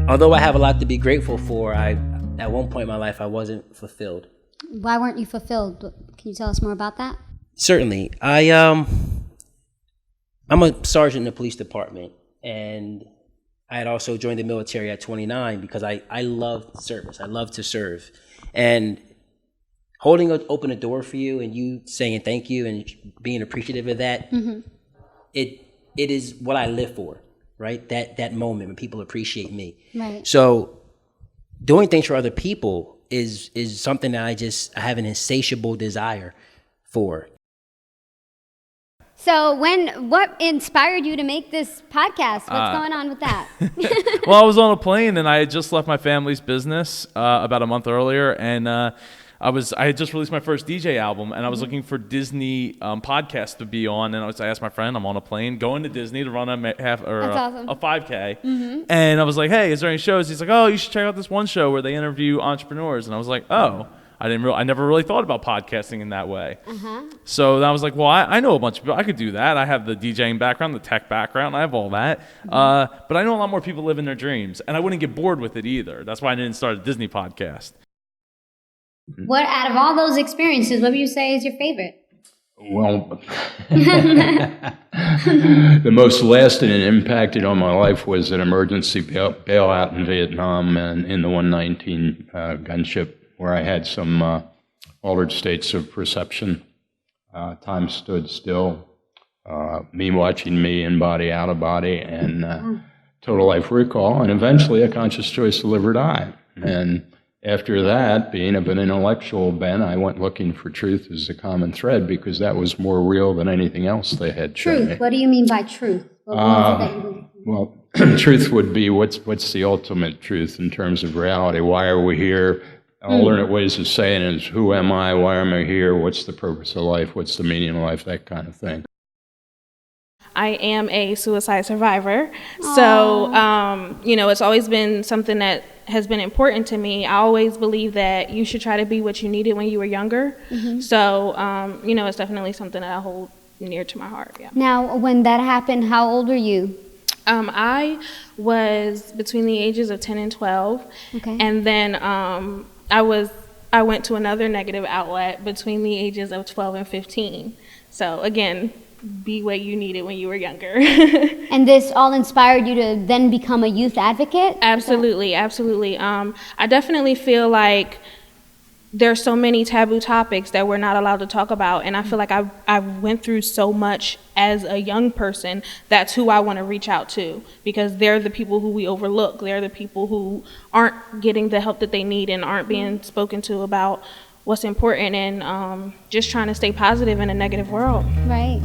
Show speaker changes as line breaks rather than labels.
Although I have a lot to be grateful for, at one point in my life, I wasn't fulfilled.
Why weren't you fulfilled? Can you tell us more about that?
Certainly. I'm a sergeant in the police department, and I had also joined the military at 29 because I loved service. I love to serve. And open a door for you and you saying thank you and being appreciative of that, it is what I live for, right? That moment when people appreciate me.
Right.
So doing things for other people is something that I have an insatiable desire for.
So what inspired you to make this podcast? What's going on with that?
Well, I was on a plane and I had just left my family's business about a month earlier, and I had just released my first DJ album, and I was looking for Disney podcasts to be on, and I asked my friend, I'm on a plane going to Disney to run a 5K, and I was like, hey, is there any shows? He's like, oh, you should check out this one show where they interview entrepreneurs, and I was like, oh. I never really thought about podcasting in that way. So I was like, well, I know a bunch of people. I could do that. I have the DJing background, the tech background. I have all that. But I know a lot more people living their dreams, and I wouldn't get bored with it either. That's why I didn't start a Disney podcast.
What, out of all those experiences, what would you say is your favorite?
Well, the most lasting and impacted on my life was an emergency bailout in Vietnam and in the 119 gunship, where I had some altered states of perception. Time stood still. Me watching me in body, out of body, and total life recall, and eventually a conscious choice to live or die. And after that, being of an intellectual bent, I went looking for truth as a common thread because that was more real than anything else they had shown me.
Truth. What do you mean by truth?
Well, truth would be what's the ultimate truth in terms of reality? Why are we here? Alternate ways of saying it is, who am I? Why am I here? What's the purpose of life? What's the meaning of life? That kind of thing.
I am a suicide survivor. So, it's always been something that has been important to me. I always believe that you should try to be what you needed when you were younger. So, it's definitely something that I hold near to my heart. Yeah.
Now, when that happened, how old were you?
I was between the ages of 10 and 12.
Okay.
And then I went to another negative outlet between the ages of 12 and 15. So again, be what you needed when you were younger.
And this all inspired you to then become a youth advocate?
Absolutely. I definitely feel like there's so many taboo topics that we're not allowed to talk about, and I feel like I went through so much as a young person. That's who I want to reach out to, because they're the people who we overlook. They're the people who aren't getting the help that they need and aren't being spoken to about what's important, and just trying to stay positive in a negative world.
Right.